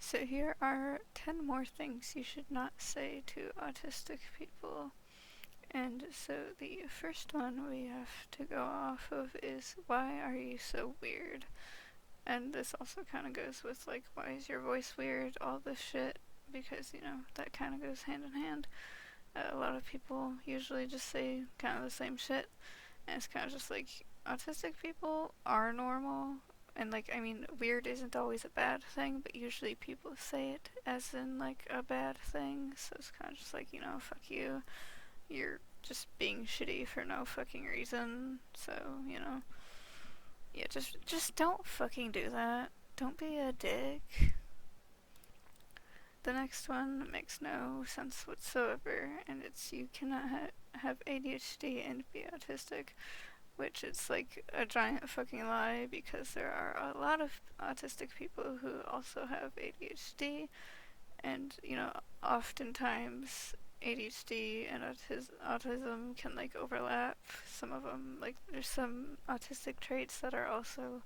So here are 10 more things you should not say to autistic people. And so the first one we have to go off of is, why are you so weird? And this also kind of goes with, like, why is your voice weird? All this shit. Because, that kind of goes hand in hand. A lot of people usually just say kind of the same shit. And it's kind of just like, autistic people are normal. And, like, I mean, weird isn't always a bad thing, but usually people say it as in, like, a bad thing. So it's kind of just like, fuck you. You're just being shitty for no fucking reason. So, yeah, just don't fucking do that. Don't be a dick. The next one makes no sense whatsoever, and it's you cannot have ADHD and be autistic, which is like a giant fucking lie because there are a lot of autistic people who also have ADHD, and oftentimes ADHD and autism can like overlap. Some of them, like, there's some autistic traits that are also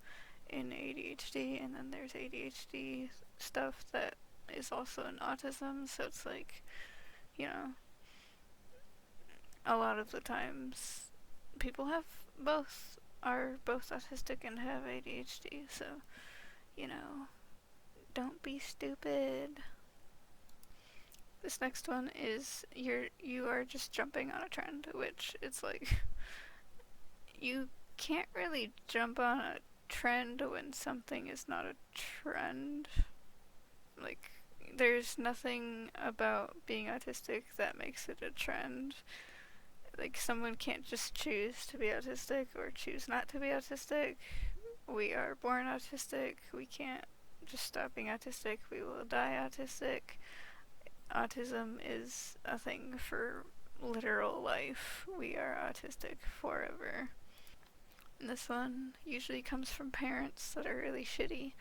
in ADHD, and then there's ADHD stuff that is also in autism. So it's like, you know, a lot of the times people have both, are both autistic and have ADHD. So, don't be stupid. This next one is you are just jumping on a trend, which it's like, you can't really jump on a trend when something is not a trend. Like, there's nothing about being autistic that makes it a trend. Like, someone can't just choose to be autistic or choose not to be autistic. We are born autistic. We can't just stop being autistic. We will die autistic. Autism is a thing for literal life. We are autistic forever. And this one usually comes from parents that are really shitty.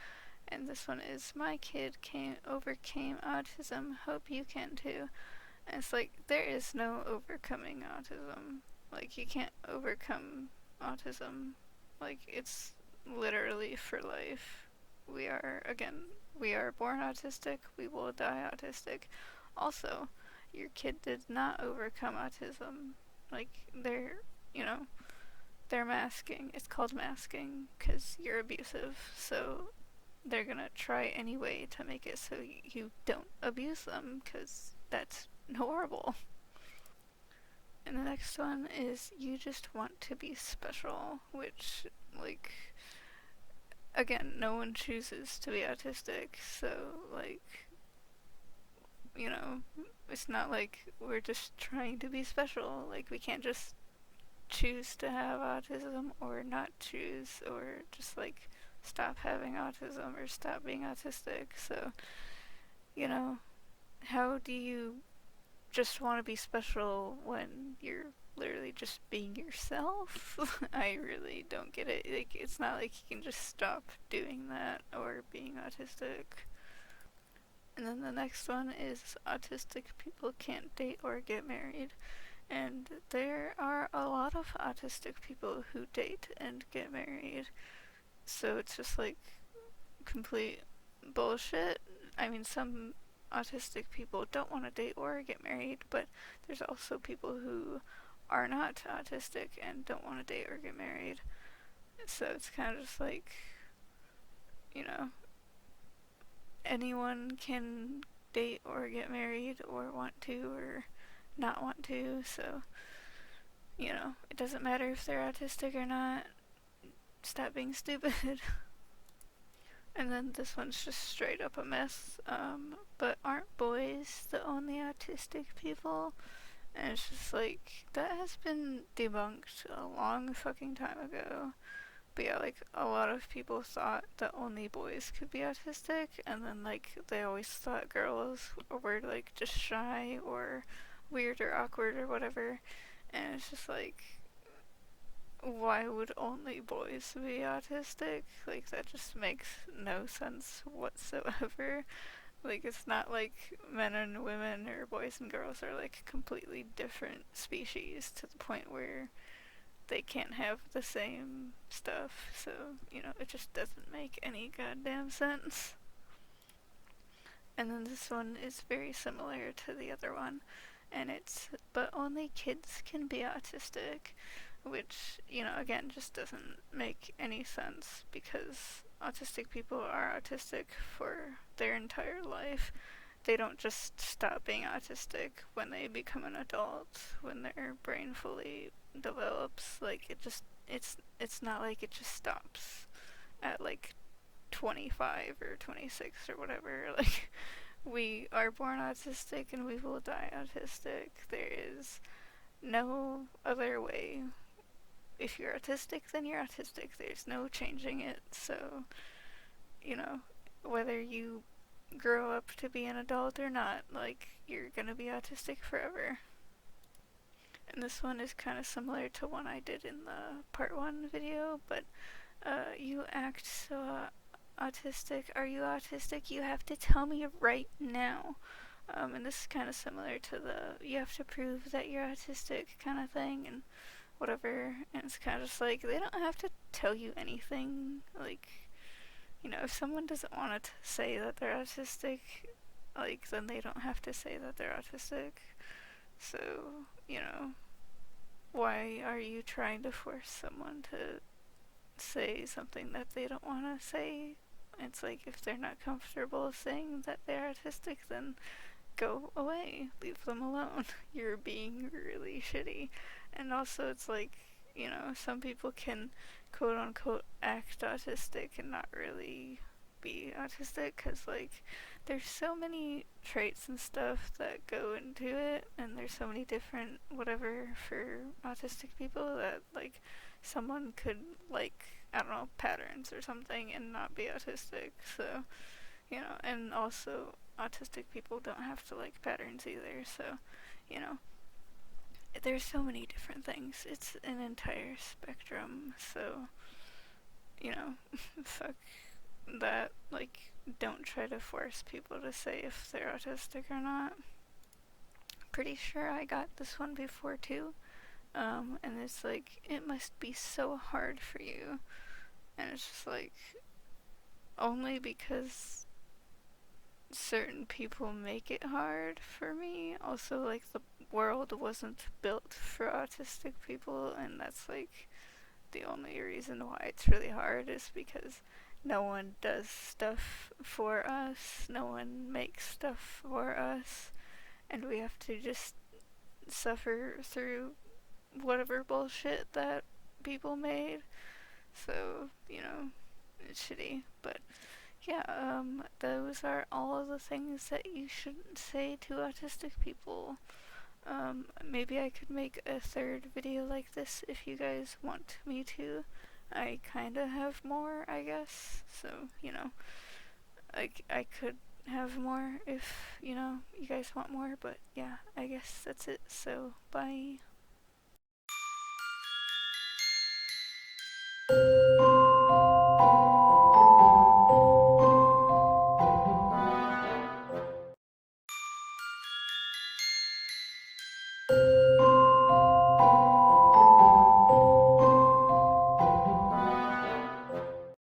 And this one is, my kid overcame autism, hope you can too. And it's like, there is no overcoming autism. Like, you can't overcome autism. Like, it's literally for life. We are born autistic, we will die autistic. Also, your kid did not overcome autism. Like, they're masking. It's called masking because you're abusive. So they're gonna try anyway to make it so you don't abuse them, because that's horrible. And the next one is, you just want to be special, which, like, again, no one chooses to be autistic, so, like, it's not like we're just trying to be special. Like, we can't just choose to have autism or not choose, or just, like, stop having autism or stop being autistic. So, how do you just want to be special when you're literally just being yourself? I really don't get it. Like, it's not like you can just stop doing that or being autistic. And then the next one is, autistic people can't date or get married. And there are a lot of autistic people who date and get married. So it's just like complete bullshit. I mean, some autistic people don't want to date or get married, but there's also people who are not autistic and don't want to date or get married. So it's kind of just like, anyone can date or get married or want to or not want to. So, it doesn't matter if they're autistic or not. Stop being stupid. And then this one's just straight up a mess. But aren't boys the only autistic people? And it's just like, that has been debunked a long fucking time ago. But yeah, like, a lot of people thought that only boys could be autistic, and then, like, they always thought girls were, like, just shy or weird or awkward or whatever. And it's just like, why would only boys be autistic? Like, that just makes no sense whatsoever. Like, it's not like men and women or boys and girls are, like, completely different species to the point where they can't have the same stuff. So, it just doesn't make any goddamn sense. And then this one is very similar to the other one, and it's, but only kids can be autistic, which, you know, again, just doesn't make any sense because autistic people are autistic for their entire life. They don't just stop being autistic when they become an adult, when their brain fully develops. Like, it's not like it just stops at like 25 or 26 or whatever. Like, we are born autistic and we will die autistic. There is no other way. If you're autistic, then you're autistic. There's no changing it. So, you know, whether you grow up to be an adult or not, like, you're gonna be autistic forever. And this one is kind of similar to one I did in the part 1 video, but you act so autistic. Are you autistic? You have to tell me right now. And this is kind of similar to the you have to prove that you're autistic kind of thing and whatever. And it's kind of just like they don't have to tell you anything. Like, you know, if someone doesn't want to say that they're autistic, like, then they don't have to say that they're autistic. So, you know, why are you trying to force someone to say something that they don't want to say? It's like if they're not comfortable saying that they're autistic, then go away. Leave them alone. You're being really shitty. And also, it's like, you know, some people can quote unquote act autistic and not really be autistic because, like, there's so many traits and stuff that go into it, and there's so many different whatever for autistic people that, like, someone could, like, I don't know, patterns or something and not be autistic. So, you know, and also autistic people don't have to like patterns either. So, you know, there's so many different things. It's an entire spectrum. So, you know, fuck that. Like, don't try to force people to say if they're autistic or not. Pretty sure I got this one before too. And it's like, it must be so hard for you. And it's just like, only because certain people make it hard for me. Also, like, the world wasn't built for autistic people, and that's like the only reason why it's really hard is because no one does stuff for us, no one makes stuff for us, and we have to just suffer through whatever bullshit that people made. So, you know, it's shitty, but yeah, those are all of the things that you shouldn't say to autistic people. Maybe I could make a third video like this if you guys want me to. I kinda have more, I guess. So, you know, I could have more if, you know, you guys want more, but yeah, I guess that's it. So, bye.